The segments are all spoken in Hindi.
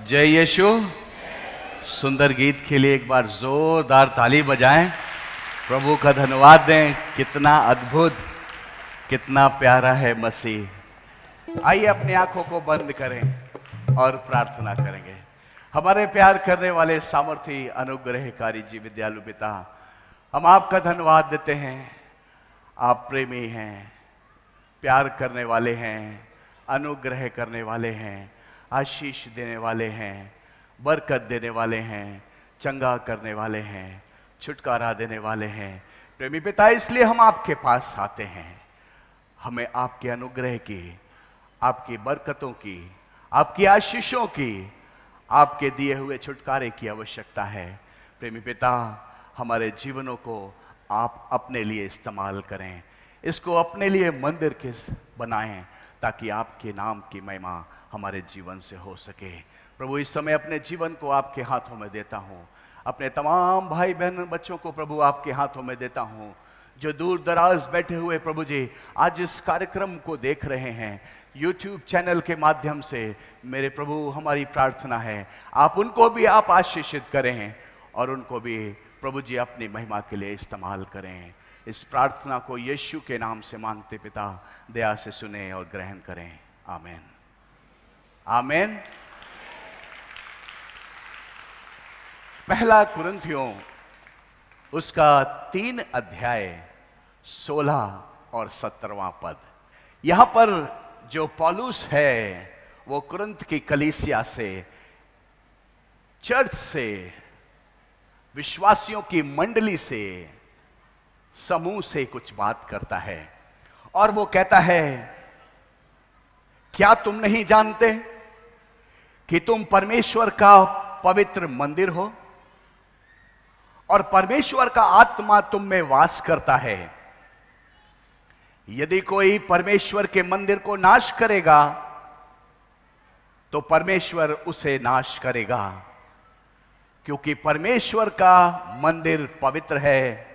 जय यीशु। सुंदर गीत के लिए एक बार जोरदार ताली बजाएं, प्रभु का धन्यवाद दें। कितना अद्भुत, कितना प्यारा है मसीह। आइए अपनी आंखों को बंद करें और प्रार्थना करेंगे। हमारे प्यार करने वाले सामर्थी अनुग्रहकारी जी विद्यालु पिता, हम आपका धन्यवाद देते हैं। आप प्रेमी हैं, प्यार करने वाले हैं, अनुग्रह करने वाले हैं, आशीष देने वाले हैं, बरकत देने वाले हैं, चंगा करने वाले हैं, छुटकारा देने वाले हैं। प्रेमी पिता, इसलिए हम आपके पास आते हैं। हमें आपके अनुग्रह की, आपकी बरकतों की, आपकी आशीषों की, आपके दिए हुए छुटकारे की आवश्यकता है। प्रेमी पिता, हमारे जीवनों को आप अपने लिए इस्तेमाल करें, इसको अपने लिए मंदिर के बनाएं, ताकि आपके नाम की महिमा हमारे जीवन से हो सके। प्रभु, इस समय अपने जीवन को आपके हाथों में देता हूँ। अपने तमाम भाई बहन बच्चों को प्रभु आपके हाथों में देता हूँ, जो दूर दराज बैठे हुए प्रभु जी आज इस कार्यक्रम को देख रहे हैं YouTube चैनल के माध्यम से। मेरे प्रभु, हमारी प्रार्थना है आप उनको भी आप आशीषित करें और उनको भी प्रभु जी अपनी महिमा के लिए इस्तेमाल करें। इस प्रार्थना को यीशु के नाम से मांगते पिता, दया से सुने और ग्रहण करें। आमीन, आमीन। पहला कुरिन्थियों उसका 3 अध्याय 16 और 17वां पद। यहां पर जो पौलुस है वो कुरिन्थ की कलीसिया से, चर्च से, विश्वासियों की मंडली से, समूह से कुछ बात करता है और वो कहता है, क्या तुम नहीं जानते कि तुम परमेश्वर का पवित्र मंदिर हो और परमेश्वर का आत्मा तुम में वास करता है? यदि कोई परमेश्वर के मंदिर को नाश करेगा तो परमेश्वर उसे नाश करेगा, क्योंकि परमेश्वर का मंदिर पवित्र है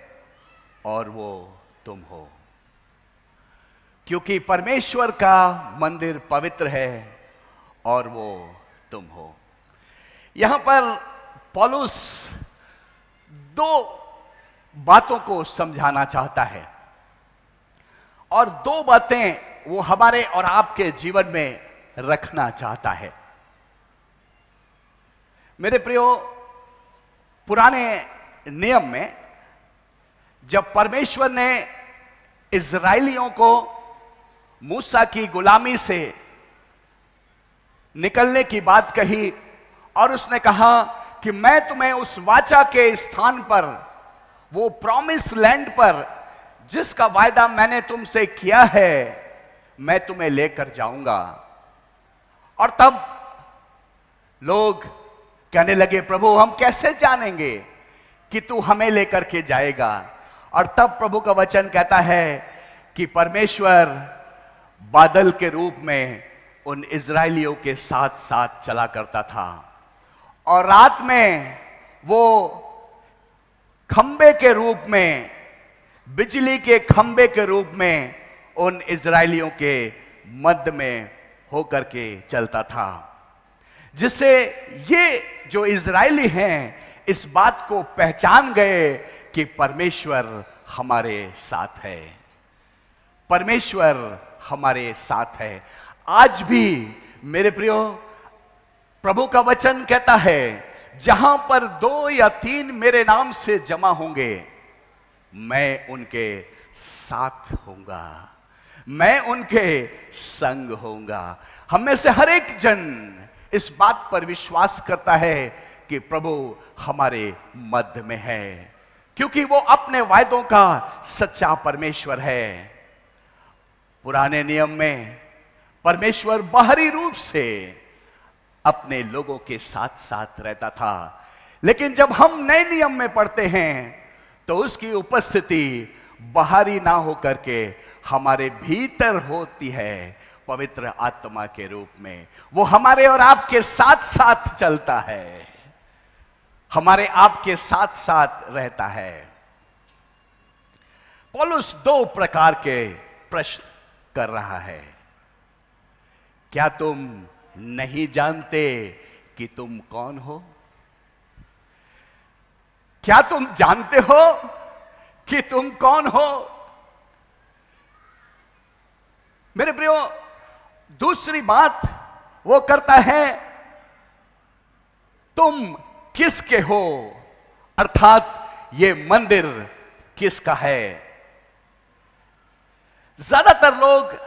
और वो तुम हो। क्योंकि परमेश्वर का मंदिर पवित्र है और वो तुम हो। यहां पर पौलुस 2 बातों को समझाना चाहता है और 2 बातें वो हमारे और आपके जीवन में रखना चाहता है। मेरे प्रियो, पुराने नियम में जब परमेश्वर ने इज़राइलियों को मूसा की गुलामी से निकलने की बात कही और उसने कहा कि मैं तुम्हें उस वाचा के स्थान पर, वो प्रॉमिस लैंड पर जिसका वायदा मैंने तुमसे किया है, मैं तुम्हें लेकर जाऊंगा। और तब लोग कहने लगे, प्रभु हम कैसे जानेंगे कि तू हमें लेकर के जाएगा? और तब प्रभु का वचन कहता है कि परमेश्वर बादल के रूप में उन इज़राइलियों के साथ साथ चला करता था और रात में वो खंबे के रूप में, बिजली के खंबे के रूप में उन इज़राइलियों के मध्य में होकर के चलता था, जिससे ये जो इज़राइली हैं इस बात को पहचान गए कि परमेश्वर हमारे साथ है, परमेश्वर हमारे साथ है। आज भी मेरे प्रियो, प्रभु का वचन कहता है, जहां पर 2 या 3 मेरे नाम से जमा होंगे, मैं उनके साथ होऊंगा, मैं उनके संग होऊंगा। हम में से हर एक जन इस बात पर विश्वास करता है कि प्रभु हमारे मध्य में है, क्योंकि वो अपने वायदों का सच्चा परमेश्वर है। पुराने नियम में परमेश्वर बाहरी रूप से अपने लोगों के साथ साथ रहता था, लेकिन जब हम नए नियम में पढ़ते हैं तो उसकी उपस्थिति बाहरी ना होकर के हमारे भीतर होती है, पवित्र आत्मा के रूप में। वो हमारे और आपके साथ साथ चलता है, हमारे आपके साथ साथ रहता है। पौलुस 2 प्रकार के प्रश्न कर रहा है। क्या तुम नहीं जानते कि तुम कौन हो? क्या तुम जानते हो कि तुम कौन हो? मेरे प्रियो, दूसरी बात वो करता है, तुम किसके हो, अर्थात ये मंदिर किसका है। ज्यादातर लोग,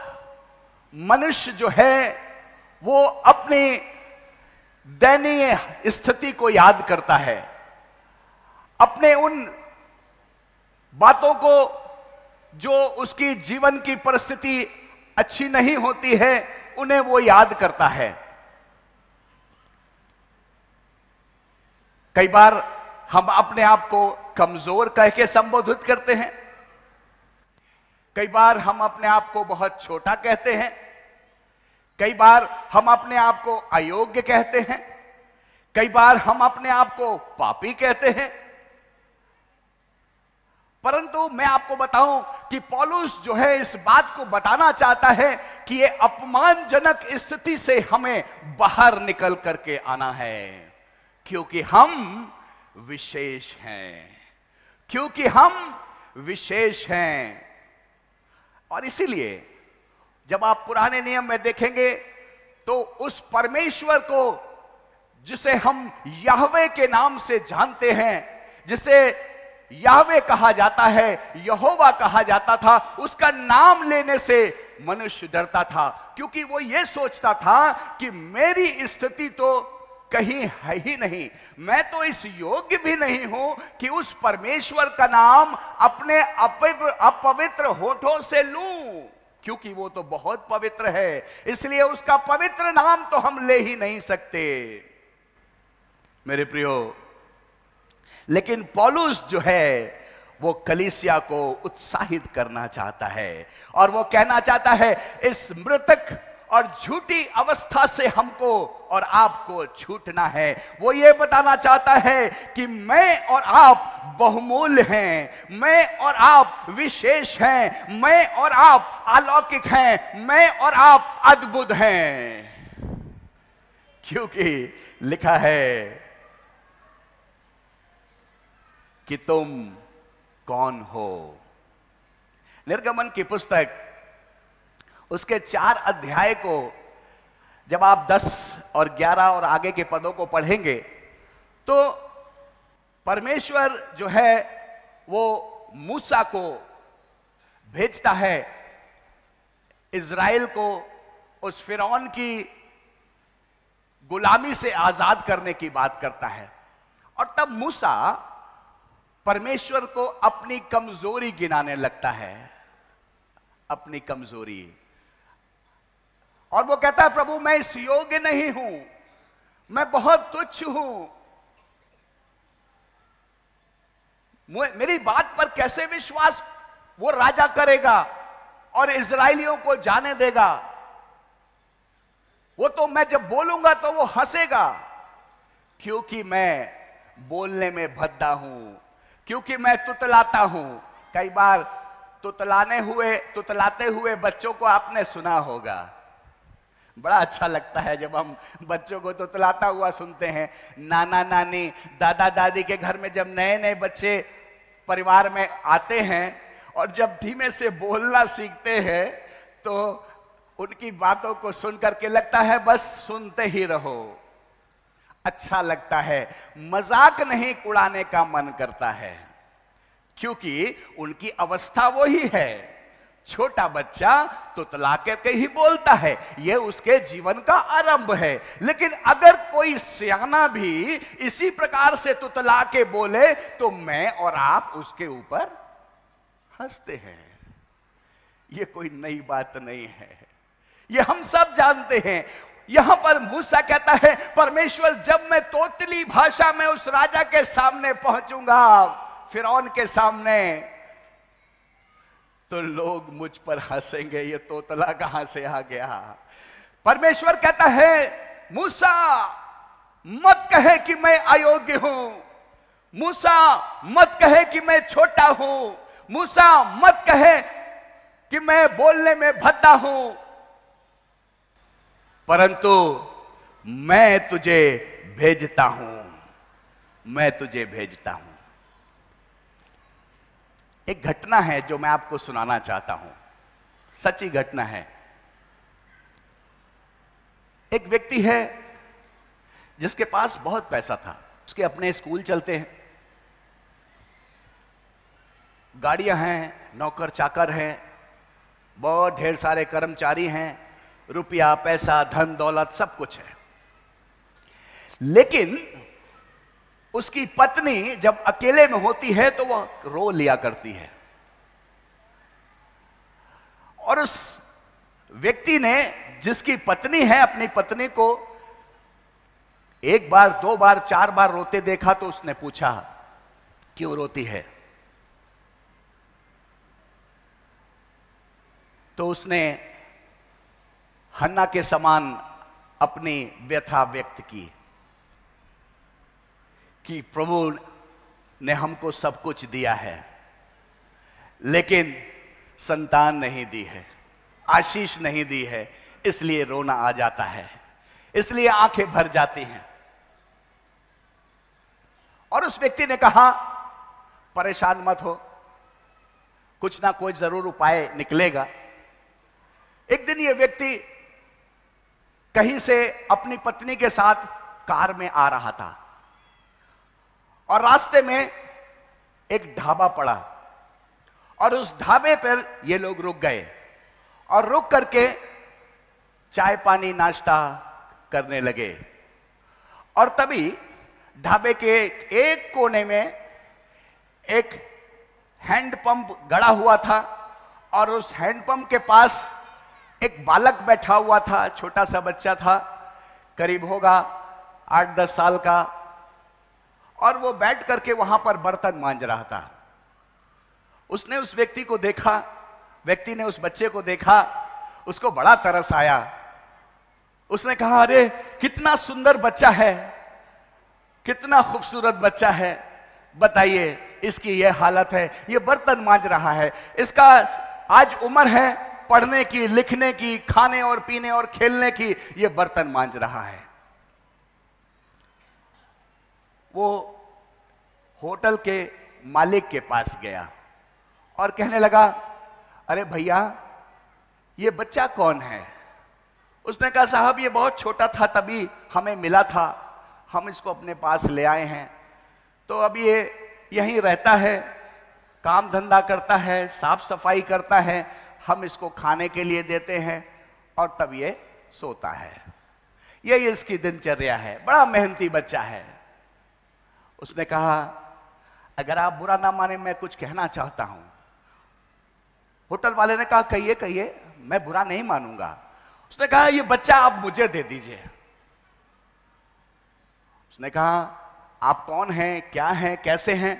मनुष्य जो है वो अपनी दयनीय स्थिति को याद करता है, अपने उन बातों को जो उसकी जीवन की परिस्थिति अच्छी नहीं होती है उन्हें वो याद करता है। कई बार हम अपने आप को कमजोर कह के संबोधित करते हैं, कई बार हम अपने आप को बहुत छोटा कहते हैं, कई बार हम अपने आप को अयोग्य कहते हैं, कई बार हम अपने आप को पापी कहते हैं। परंतु मैं आपको बताऊं कि पौलुस जो है इस बात को बताना चाहता है कि ये अपमानजनक स्थिति से हमें बाहर निकल करके आना है, क्योंकि हम विशेष हैं, क्योंकि हम विशेष हैं। और इसीलिए जब आप पुराने नियम में देखेंगे तो उस परमेश्वर को जिसे हम याहवे के नाम से जानते हैं, जिसे याहवे कहा जाता है, यहोवा कहा जाता था, उसका नाम लेने से मनुष्य डरता था, क्योंकि वो ये सोचता था कि मेरी स्थिति तो कहीं है ही नहीं, मैं तो इस योग्य भी नहीं हूं कि उस परमेश्वर का नाम अपने अपवित्र होठों से लूं, क्योंकि वो तो बहुत पवित्र है, इसलिए उसका पवित्र नाम तो हम ले ही नहीं सकते। मेरे प्रियो, लेकिन पौलुस जो है वो कलीसिया को उत्साहित करना चाहता है और वो कहना चाहता है इस मृतक और झूठी अवस्था से हमको और आपको छूटना है। वो ये बताना चाहता है कि मैं और आप बहुमूल्य हैं, मैं और आप विशेष हैं, मैं और आप अलौकिक हैं, मैं और आप अद्भुत हैं, क्योंकि लिखा है कि तुम कौन हो। निर्गमन की पुस्तक उसके 4 अध्याय को जब आप 10 और 11 और आगे के पदों को पढ़ेंगे तो परमेश्वर जो है वो मूसा को भेजता है इज़राइल को उस फिरौन की गुलामी से आजाद करने की बात करता है। और तब मूसा परमेश्वर को अपनी कमजोरी गिनाने लगता है, अपनी कमजोरी, और वो कहता है प्रभु मैं इस योग्य नहीं हूं, मैं बहुत तुच्छ हूं, मेरी बात पर कैसे विश्वास वो राजा करेगा और इजरायलियों को जाने देगा, वो तो मैं जब बोलूंगा तो वो हंसेगा, क्योंकि मैं बोलने में भद्दा हूं, क्योंकि मैं तुतलाता हूं। कई बार तुतलाते हुए बच्चों को आपने सुना होगा, बड़ा अच्छा लगता है जब हम बच्चों को तुतलाता हुआ सुनते हैं। नाना नानी दादा दादी के घर में जब नए नए बच्चे परिवार में आते हैं और जब धीमे से बोलना सीखते हैं तो उनकी बातों को सुन करके लगता है बस सुनते ही रहो, अच्छा लगता है, मजाक नहीं उड़ाने का मन करता है, क्योंकि उनकी अवस्था वही है। छोटा बच्चा तुतला के ही बोलता है, यह उसके जीवन का आरंभ है। लेकिन अगर कोई सियाना भी इसी प्रकार से तुतला के बोले तो मैं और आप उसके ऊपर हंसते हैं। यह कोई नई बात नहीं है, यह हम सब जानते हैं। यहां पर मूसा कहता है परमेश्वर जब मैं तोतली भाषा में उस राजा के सामने पहुंचूंगा, फिरौन के सामने, तो लोग मुझ पर हंसेंगे, ये तोतला कहां से आ गया। परमेश्वर कहता है मूसा मत कहे कि मैं अयोग्य हूं, मूसा मत कहे कि मैं छोटा हूं, मूसा मत कहे कि मैं बोलने में भद्दा हूं, परंतु मैं तुझे भेजता हूं, मैं तुझे भेजता हूं। एक घटना है जो मैं आपको सुनाना चाहता हूं, सच्ची घटना है। एक व्यक्ति है जिसके पास बहुत पैसा था, उसके अपने स्कूल चलते हैं, गाड़ियां हैं, नौकर चाकर हैं, बहुत ढेर सारे कर्मचारी हैं, रुपया पैसा धन दौलत सब कुछ है। लेकिन उसकी पत्नी जब अकेले में होती है तो वह रो लिया करती है। और उस व्यक्ति ने, जिसकी पत्नी है, अपनी पत्नी को एक बार, दो बार, चार बार रोते देखा तो उसने पूछा क्यों रोती है। तो उसने हन्ना के समान अपनी व्यथा व्यक्त की कि प्रभु ने हमको सब कुछ दिया है लेकिन संतान नहीं दी है, आशीष नहीं दी है, इसलिए रोना आ जाता है, इसलिए आंखें भर जाती हैं। और उस व्यक्ति ने कहा परेशान मत हो, कुछ ना कोई जरूर उपाय निकलेगा। एक दिन यह व्यक्ति कहीं से अपनी पत्नी के साथ कार में आ रहा था और रास्ते में एक ढाबा पड़ा और उस ढाबे पर ये लोग रुक गए और रुक करके चाय पानी नाश्ता करने लगे। और तभी ढाबे के एक कोने में एक हैंडपंप गड़ा हुआ था और उस हैंडपंप के पास एक बालक बैठा हुआ था, छोटा सा बच्चा था, करीब होगा 8-10 साल का, और वो बैठ करके वहां पर बर्तन मांज रहा था। उसने उस व्यक्ति को देखा, व्यक्ति ने उस बच्चे को देखा, उसको बड़ा तरस आया। उसने कहा अरे कितना सुंदर बच्चा है, कितना खूबसूरत बच्चा है, बताइए इसकी यह हालत है, ये बर्तन मांज रहा है, इसका आज उम्र है पढ़ने की, लिखने की, खाने और पीने और खेलने की, ये बर्तन मांज रहा है। वो होटल के मालिक के पास गया और कहने लगा अरे भैया ये बच्चा कौन है। उसने कहा साहब ये बहुत छोटा था, तभी हमें मिला था, हम इसको अपने पास ले आए हैं, तो अब ये यहीं रहता है, काम धंधा करता है, साफ सफाई करता है, हम इसको खाने के लिए देते हैं और तब ये सोता है, यही इसकी दिनचर्या है, बड़ा मेहनती बच्चा है। उसने कहा अगर आप बुरा ना माने मैं कुछ कहना चाहता हूं। होटल वाले ने कहा कहिए कहिए, मैं बुरा नहीं मानूंगा। उसने कहा ये बच्चा आप मुझे दे दीजिए। उसने कहा आप कौन हैं, क्या हैं, कैसे हैं।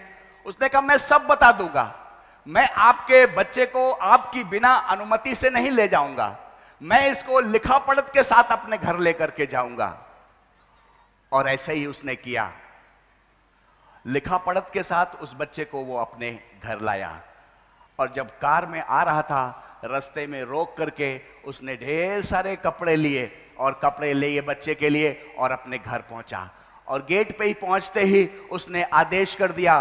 उसने कहा मैं सब बता दूंगा, मैं आपके बच्चे को आपकी बिना अनुमति से नहीं ले जाऊंगा, मैं इसको लिखा पढ़त के साथ अपने घर लेकर के जाऊंगा। और ऐसे ही उसने किया, लिखा पढ़त के साथ उस बच्चे को वो अपने घर लाया। और जब कार में आ रहा था, रास्ते में रोक करके उसने ढेर सारे कपड़े लिए और कपड़े लिए बच्चे के लिए और अपने घर पहुंचा। और गेट पे ही पहुंचते ही उसने आदेश कर दिया,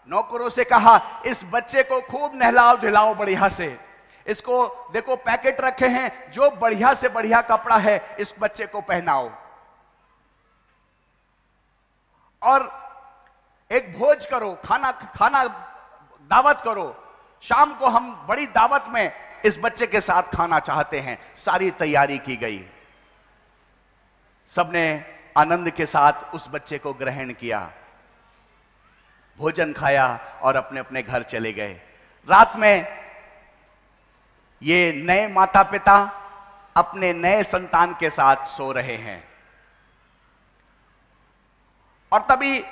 नौकरों से कहा इस बच्चे को खूब नहलाओ धुलाओ बढ़िया से, इसको देखो पैकेट रखे हैं, जो बढ़िया से बढ़िया कपड़ा है इस बच्चे को पहनाओ। और एक भोज करो, खाना दावत करो, शाम को हम बड़ी दावत में इस बच्चे के साथ खाना चाहते हैं। सारी तैयारी की गई, सबने आनंद के साथ उस बच्चे को ग्रहण किया, भोजन खाया और अपने अपने घर चले गए। रात में ये नए माता पिता अपने नए संतान के साथ सो रहे हैं और तभी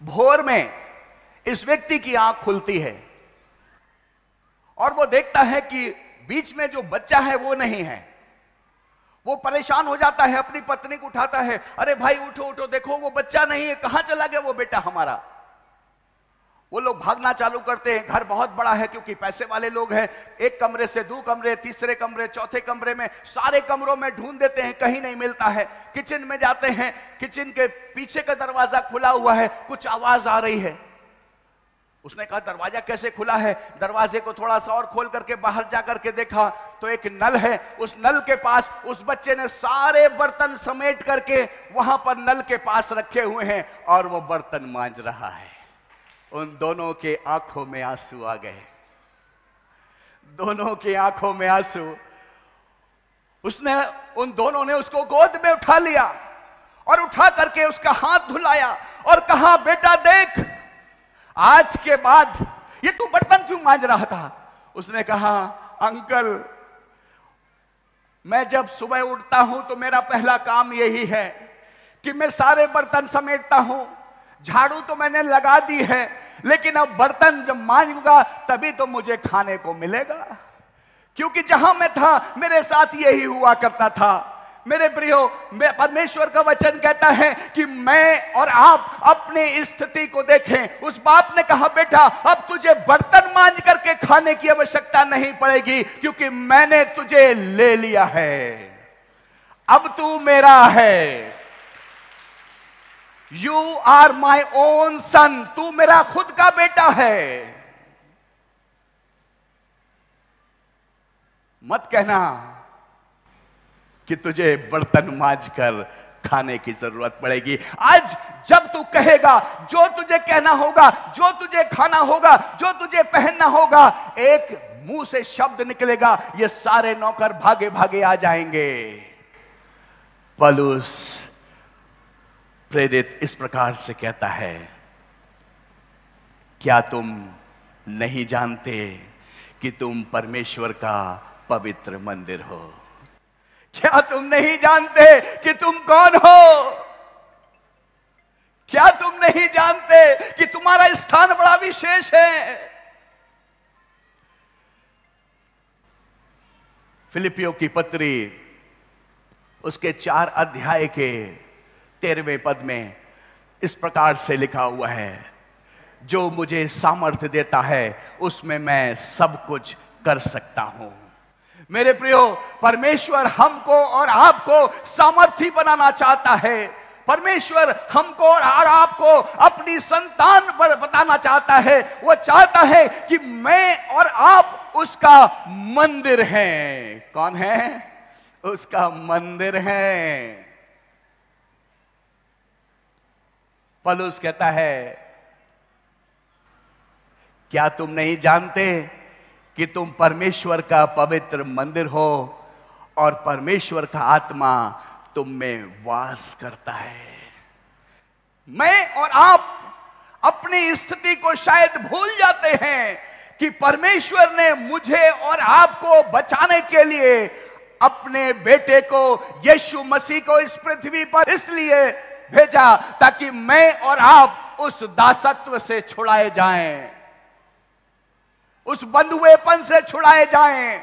भोर में इस व्यक्ति की आंख खुलती है और वो देखता है कि बीच में जो बच्चा है वो नहीं है। वो परेशान हो जाता है, अपनी पत्नी को उठाता है, अरे भाई उठो उठो, देखो वो बच्चा नहीं है, कहां चला गया वो बेटा हमारा। वो लोग भागना चालू करते हैं। घर बहुत बड़ा है क्योंकि पैसे वाले लोग हैं। एक कमरे से 2 कमरे, तीसरे कमरे, चौथे कमरे में, सारे कमरों में ढूंढ देते हैं, कहीं नहीं मिलता है। किचन में जाते हैं, किचन के पीछे का दरवाजा खुला हुआ है, कुछ आवाज आ रही है। उसने कहा दरवाजा कैसे खुला है? दरवाजे को थोड़ा सा और खोल करके बाहर जाकर के देखा तो एक नल है। उस नल के पास उस बच्चे ने सारे बर्तन समेट करके वहां पर नल के पास रखे हुए हैं और वो बर्तन मांज रहा है। उन दोनों के आंखों में आंसू आ गए, दोनों की आंखों में आंसू। उन दोनों ने उसको गोद में उठा लिया और उठा करके उसका हाथ धुलाया और कहा बेटा देख, आज के बाद ये तू बर्तन क्यों मांज रहा था? उसने कहा अंकल, मैं जब सुबह उठता हूं तो मेरा पहला काम यही है कि मैं सारे बर्तन समेटता हूं। झाड़ू तो मैंने लगा दी है, लेकिन अब बर्तन जब मांजूंगा तभी तो मुझे खाने को मिलेगा, क्योंकि जहां मैं था मेरे साथ यही हुआ करता था। मेरे प्रियो, परमेश्वर का वचन कहता है कि मैं और आप अपनी स्थिति को देखें। उस बाप ने कहा बेटा अब तुझे बर्तन मांज करके खाने की आवश्यकता नहीं पड़ेगी, क्योंकि मैंने तुझे ले लिया है, अब तू मेरा है। You are my own son, तू मेरा खुद का बेटा है। मत कहना कि तुझे बर्तन मांज कर खाने की जरूरत पड़ेगी। आज जब तू कहेगा, जो तुझे कहना होगा, जो तुझे खाना होगा, जो तुझे पहनना होगा, एक मुंह से शब्द निकलेगा, ये सारे नौकर भागे भागे आ जाएंगे। पौलुस प्रेरित इस प्रकार से कहता है, क्या तुम नहीं जानते कि तुम परमेश्वर का पवित्र मंदिर हो? क्या तुम नहीं जानते कि तुम कौन हो? क्या तुम नहीं जानते कि तुम्हारा स्थान बड़ा विशेष है? फिलिपियों की पत्री उसके 4 अध्याय के 13वें पद में इस प्रकार से लिखा हुआ है, जो मुझे सामर्थ्य देता है उसमें मैं सब कुछ कर सकता हूं। मेरे प्रियो, परमेश्वर हमको और आपको सामर्थी बनाना चाहता है। परमेश्वर हमको और आपको अपनी संतान पर बताना चाहता है। वो चाहता है कि मैं और आप उसका मंदिर हैं। कौन है? उसका मंदिर है। पौलुस कहता है, क्या तुम नहीं जानते कि तुम परमेश्वर का पवित्र मंदिर हो और परमेश्वर का आत्मा तुम में वास करता है? मैं और आप अपनी स्थिति को शायद भूल जाते हैं कि परमेश्वर ने मुझे और आपको बचाने के लिए अपने बेटे को, यीशु मसीह को इस पृथ्वी पर इसलिए भेजा ताकि मैं और आप उस दासत्व से छुड़ाए जाएं, उस बंधुएपन से छुड़ाए जाएं,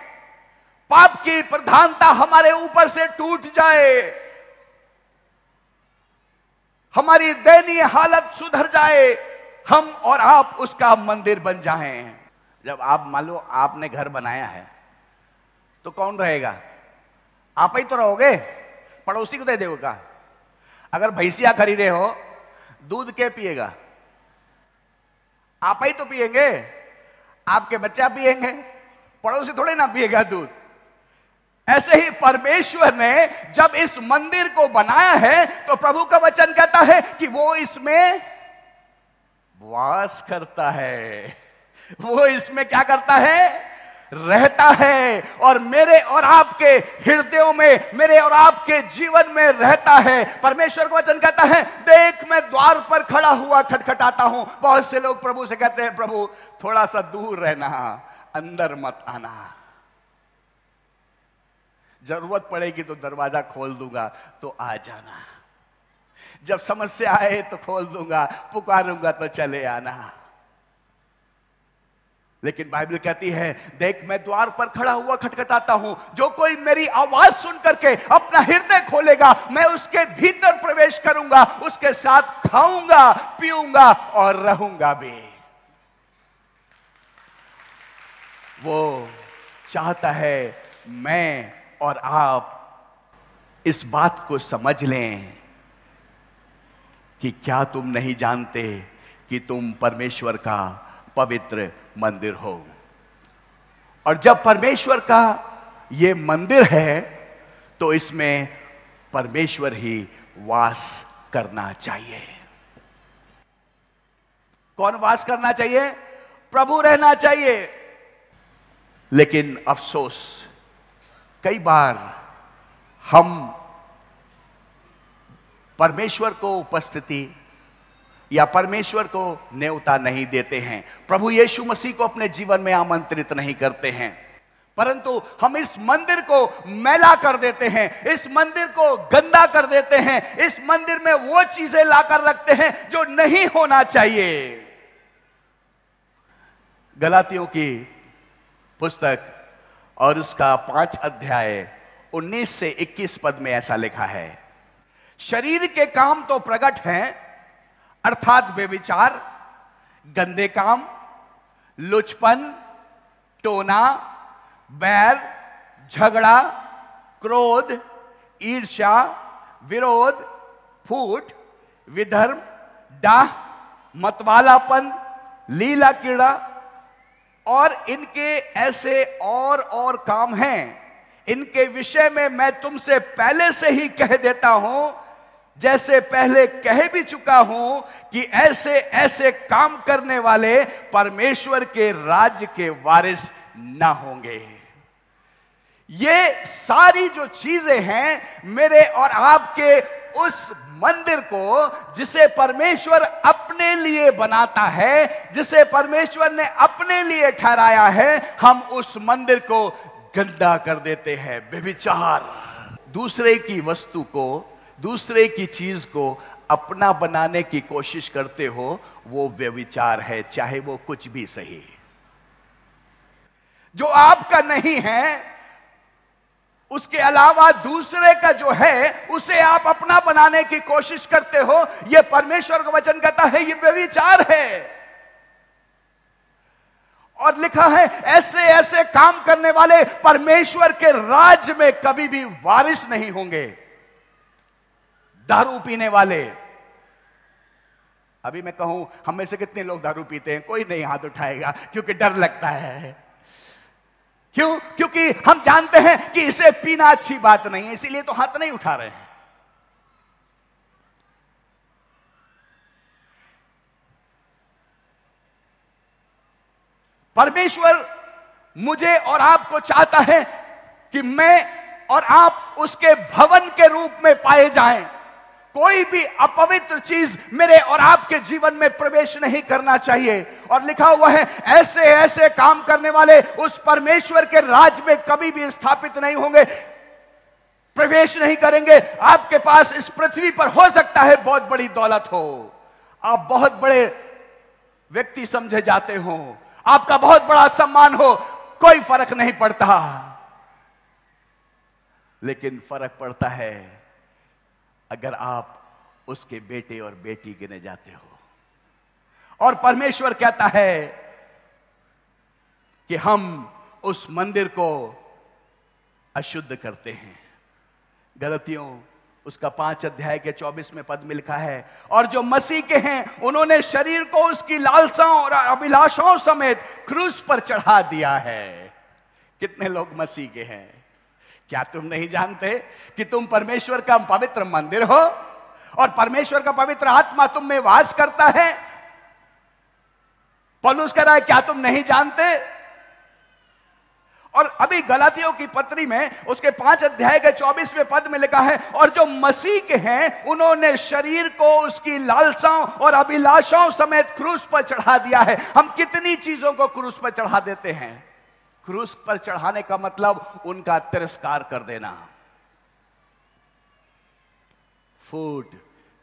पाप की प्रधानता हमारे ऊपर से टूट जाए, हमारी दयनीय हालत सुधर जाए, हम और आप उसका मंदिर बन जाएं। जब आप मान लो आपने घर बनाया है तो कौन रहेगा? आप ही तो रहोगे, पड़ोसी को दे देगा। अगर भैंसिया खरीदे हो, दूध के पिएगा? आप ही तो पिएंगे, आपके बच्चा पिएंगे, पड़ोसी थोड़े ना पिएगा दूध। ऐसे ही परमेश्वर ने जब इस मंदिर को बनाया है तो प्रभु का वचन कहता है कि वो इसमें वास करता है। वो इसमें क्या करता है? रहता है, और मेरे और आपके हृदयों में, मेरे और आपके जीवन में रहता है। परमेश्वर का वचन कहता है, देख मैं द्वार पर खड़ा हुआ खटखटाता हूं। बहुत से लोग प्रभु से कहते हैं, प्रभु थोड़ा सा दूर रहना, अंदर मत आना, जरूरत पड़ेगी तो दरवाजा खोल दूंगा तो आ जाना, जब समस्या आए तो खोल दूंगा, पुकारूंगा तो चले आना। लेकिन बाइबल कहती है, देख मैं द्वार पर खड़ा हुआ खटखटाता हूं, जो कोई मेरी आवाज सुन करके अपना हृदय खोलेगा, मैं उसके भीतर प्रवेश करूंगा, उसके साथ खाऊंगा, पीऊंगा और रहूंगा भी। वो चाहता है मैं और आप इस बात को समझ लें कि क्या तुम नहीं जानते कि तुम परमेश्वर का पवित्र मंदिर हो। और जब परमेश्वर का ये मंदिर है तो इसमें परमेश्वर ही वास करना चाहिए। कौन वास करना चाहिए? प्रभु रहना चाहिए। लेकिन अफसोस, कई बार हम परमेश्वर को उपस्थिति या परमेश्वर को न्योता नहीं देते हैं, प्रभु यीशु मसीह को अपने जीवन में आमंत्रित नहीं करते हैं, परंतु हम इस मंदिर को मैला कर देते हैं, इस मंदिर को गंदा कर देते हैं, इस मंदिर में वो चीजें लाकर रखते हैं जो नहीं होना चाहिए। गलातियों की पुस्तक और उसका 5 अध्याय 19 से 21 पद में ऐसा लिखा है, शरीर के काम तो प्रकट हैं, अर्थात व्यभिचार, गंदे काम, लुचपन, टोना, बैर, झगड़ा, क्रोध, ईर्ष्या, विरोध, फूट, विधर्म, डाह, मतवालापन, लीला कीड़ा और इनके ऐसे और काम हैं। इनके विषय में मैं तुमसे पहले से ही कह देता हूं, जैसे पहले कह भी चुका हूं, कि ऐसे ऐसे काम करने वाले परमेश्वर के राज्य के वारिस ना होंगे। ये सारी जो चीजें हैं मेरे और आपके उस मंदिर को जिसे परमेश्वर अपने लिए बनाता है, जिसे परमेश्वर ने अपने लिए ठहराया है, हम उस मंदिर को गंदा कर देते हैं। व्यभिचार, दूसरे की वस्तु को, दूसरे की चीज को अपना बनाने की कोशिश करते हो, वो व्यभिचार है, चाहे वो कुछ भी सही। जो आपका नहीं है उसके अलावा दूसरे का जो है उसे आप अपना बनाने की कोशिश करते हो, यह परमेश्वर का वचन कहता है यह व्यभिचार है। और लिखा है ऐसे ऐसे काम करने वाले परमेश्वर के राज्य में कभी भी वारिस नहीं होंगे। दारू पीने वाले, अभी मैं कहूं हम में से कितने लोग दारू पीते हैं? कोई नहीं हाथ उठाएगा, क्योंकि डर लगता है। क्यों? क्योंकि हम जानते हैं कि इसे पीना अच्छी बात नहीं है, इसीलिए तो हाथ नहीं उठा रहे हैं। परमेश्वर मुझे और आपको चाहता है कि मैं और आप उसके भवन के रूप में पाए जाएं। कोई भी अपवित्र चीज मेरे और आपके जीवन में प्रवेश नहीं करना चाहिए। और लिखा हुआ है ऐसे ऐसे काम करने वाले उस परमेश्वर के राज में कभी भी स्थापित नहीं होंगे, प्रवेश नहीं करेंगे। आपके पास इस पृथ्वी पर हो सकता है बहुत बड़ी दौलत हो, आप बहुत बड़े व्यक्ति समझे जाते हो, आपका बहुत बड़ा सम्मान हो, कोई फर्क नहीं पड़ता। लेकिन फर्क पड़ता है अगर आप उसके बेटे और बेटी गिने जाते हो। और परमेश्वर कहता है कि हम उस मंदिर को अशुद्ध करते हैं। गलतियों उसका 5 अध्याय के 24वें पद में लिखा है, और जो मसीह के हैं उन्होंने शरीर को उसकी लालसाओं और अभिलाषाओं समेत क्रूस पर चढ़ा दिया है। कितने लोग मसीह के हैं? क्या तुम नहीं जानते कि तुम परमेश्वर का पवित्र मंदिर हो और परमेश्वर का पवित्र आत्मा तुम में वास करता है? पौलुस कह रहा है क्या तुम नहीं जानते? और अभी गलातियों की पत्री में उसके 5 अध्याय के 24वें पद में लिखा है, और जो मसीह के हैं उन्होंने शरीर को उसकी लालसाओं और अभिलाषाओं समेत क्रूस पर चढ़ा दिया है। हम कितनी चीजों को क्रूस पर चढ़ा देते हैं। क्रूस पर चढ़ाने का मतलब उनका तिरस्कार कर देना। फूट,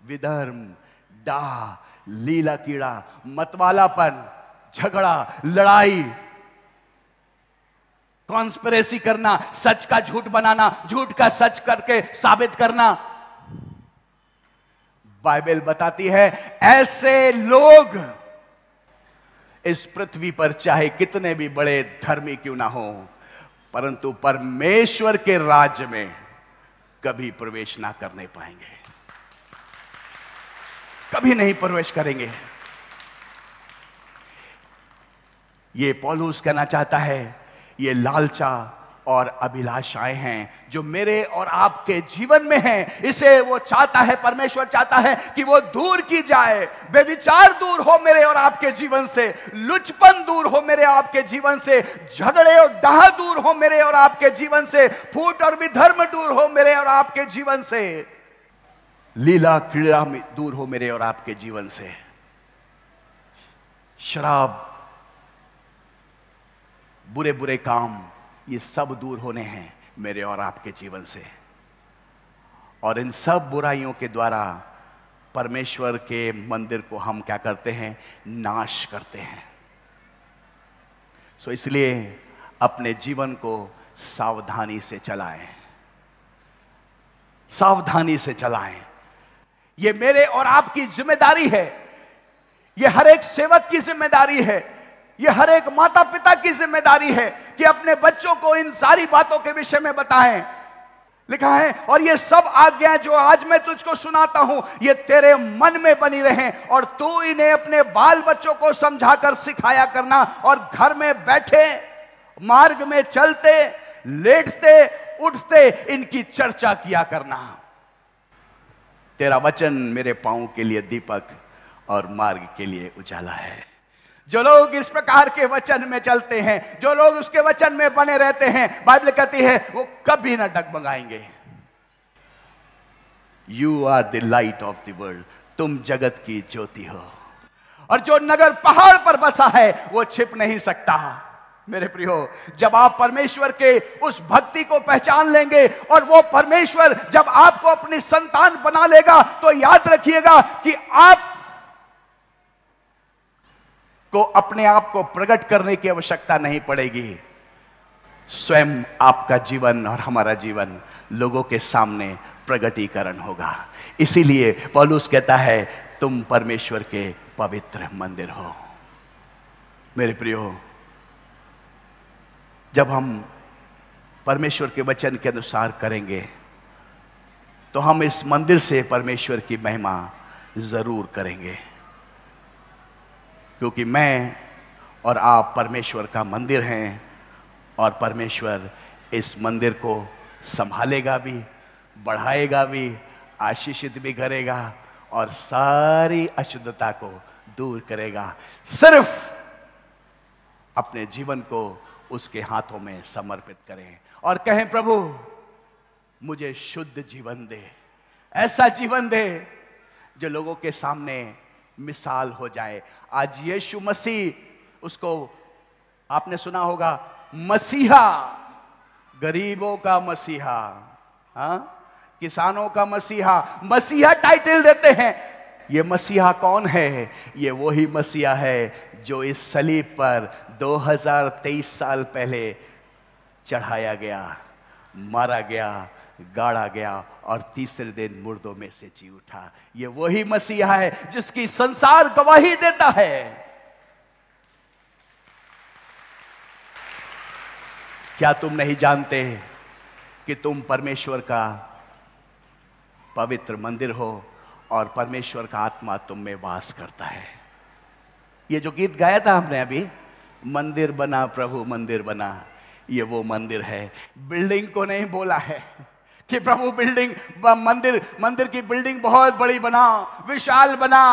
विधर्म, डाह, लीला कीड़ा, मतवालापन, झगड़ा, लड़ाई, कॉन्स्पिरेसी करना, सच का झूठ बनाना, झूठ का सच करके साबित करना। बाइबल बताती है ऐसे लोग इस पृथ्वी पर चाहे कितने भी बड़े धर्मी क्यों ना हो, परंतु परमेश्वर के राज्य में कभी प्रवेश ना करने पाएंगे, कभी नहीं प्रवेश करेंगे। ये पौलुस कहना चाहता है, ये लालचा और अभिलाषाएं हैं जो मेरे और आपके जीवन में हैं, इसे वो चाहता है, परमेश्वर चाहता है कि वो दूर की जाए। बेविचार दूर हो मेरे और आपके जीवन से, लुचपन दूर हो मेरे आपके जीवन से, झगड़े और डाह दूर हो मेरे और आपके जीवन से, फूट और विधर्म दूर हो मेरे और आपके जीवन से, लीला क्रीड़ा दूर हो मेरे और आपके जीवन से, शराब, बुरे बुरे काम, ये सब दूर होने हैं मेरे और आपके जीवन से। और इन सब बुराइयों के द्वारा परमेश्वर के मंदिर को हम क्या करते हैं? नाश करते हैं। सो इसलिए अपने जीवन को सावधानी से चलाएं, सावधानी से चलाएं। ये मेरे और आपकी जिम्मेदारी है, ये हर एक सेवक की जिम्मेदारी है, ये हर एक माता पिता की जिम्मेदारी है कि अपने बच्चों को इन सारी बातों के विषय में बताएं। लिखा है, और ये सब आज्ञाएं जो आज मैं तुझको सुनाता हूं, ये तेरे मन में बनी रहें और तू इन्हें अपने बाल बच्चों को समझाकर सिखाया करना, और घर में बैठे, मार्ग में चलते, लेटते, उठते इनकी चर्चा किया करना। तेरा वचन मेरे पांव के लिए दीपक और मार्ग के लिए उजाला है। जो लोग इस प्रकार के वचन में चलते हैं, जो लोग उसके वचन में बने रहते हैं, बाइबल कहती है वो कभी ना डगमगाएंगे। You are the light of the world, तुम जगत की ज्योति हो। और जो नगर पहाड़ पर बसा है वो छिप नहीं सकता। मेरे प्रियो, जब आप परमेश्वर के उस भक्ति को पहचान लेंगे और वो परमेश्वर जब आपको अपनी संतान बना लेगा, तो याद रखिएगा कि आप को अपने आप को प्रकट करने की आवश्यकता नहीं पड़ेगी। स्वयं आपका जीवन और हमारा जीवन लोगों के सामने प्रगटीकरण होगा। इसीलिए पौलुस कहता है, तुम परमेश्वर के पवित्र मंदिर हो। मेरे प्रियो, जब हम परमेश्वर के वचन के अनुसार करेंगे तो हम इस मंदिर से परमेश्वर की महिमा जरूर करेंगे, क्योंकि मैं और आप परमेश्वर का मंदिर हैं और परमेश्वर इस मंदिर को संभालेगा भी, बढ़ाएगा भी, आशीषित भी करेगा और सारी अशुद्धता को दूर करेगा। सिर्फ अपने जीवन को उसके हाथों में समर्पित करें और कहें, प्रभु मुझे शुद्ध जीवन दे, ऐसा जीवन दे जो लोगों के सामने मिसाल हो जाए। आज यीशु मसीह, उसको आपने सुना होगा, मसीहा, गरीबों का मसीहा, हाँ, किसानों का मसीहा, मसीहा टाइटल देते हैं। ये मसीहा कौन है? ये वही मसीहा है जो इस सलीब पर 2023 साल पहले चढ़ाया गया, मारा गया, गाड़ा गया और तीसरे दिन मुर्दों में से जी उठा। ये वही मसीहा है जिसकी संसार गवाही देता है। क्या तुम नहीं जानते कि तुम परमेश्वर का पवित्र मंदिर हो और परमेश्वर का आत्मा तुम में वास करता है? ये जो गीत गाया था हमने अभी, मंदिर बना प्रभु मंदिर बना, ये वो मंदिर है। बिल्डिंग को नहीं बोला है कि प्रभु मंदिर की बिल्डिंग बहुत बड़ी बना, विशाल बना।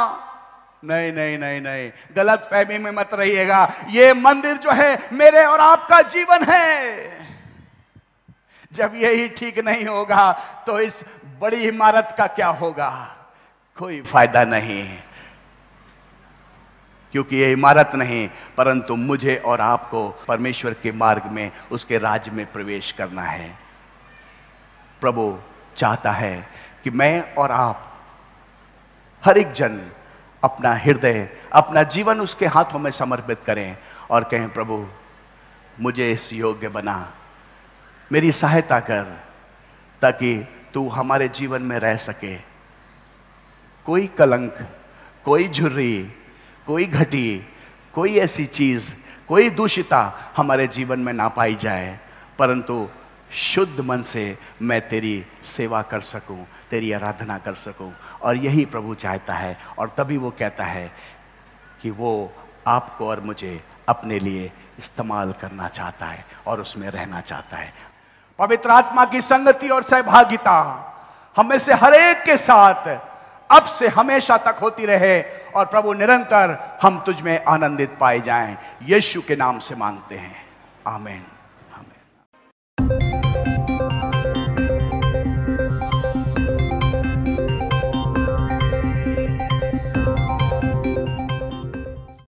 नहीं नहीं नहीं नहीं, गलत फहमी में मत रहिएगा। ये मंदिर जो है मेरे और आपका जीवन है। जब यही ठीक नहीं होगा तो इस बड़ी इमारत का क्या होगा? कोई फायदा नहीं, क्योंकि ये इमारत नहीं, परंतु मुझे और आपको परमेश्वर के मार्ग में, उसके राज्य में प्रवेश करना है। प्रभु चाहता है कि मैं और आप, हर एक जन अपना हृदय, अपना जीवन उसके हाथों में समर्पित करें और कहें, प्रभु मुझे इस योग्य बना, मेरी सहायता कर, ताकि तू हमारे जीवन में रह सके। कोई कलंक, कोई झुर्री, कोई घटी, कोई ऐसी चीज, कोई दूषिता हमारे जीवन में ना पाई जाए, परंतु शुद्ध मन से मैं तेरी सेवा कर सकूं, तेरी आराधना कर सकूं। और यही प्रभु चाहता है, और तभी वो कहता है कि वो आपको और मुझे अपने लिए इस्तेमाल करना चाहता है और उसमें रहना चाहता है। पवित्र आत्मा की संगति और सहभागिता हम में से हर एक के साथ अब से हमेशा तक होती रहे, और प्रभु निरंतर हम तुझ में आनंदित पाए जाएं। यीशु के नाम से मांगते हैं, आमीन।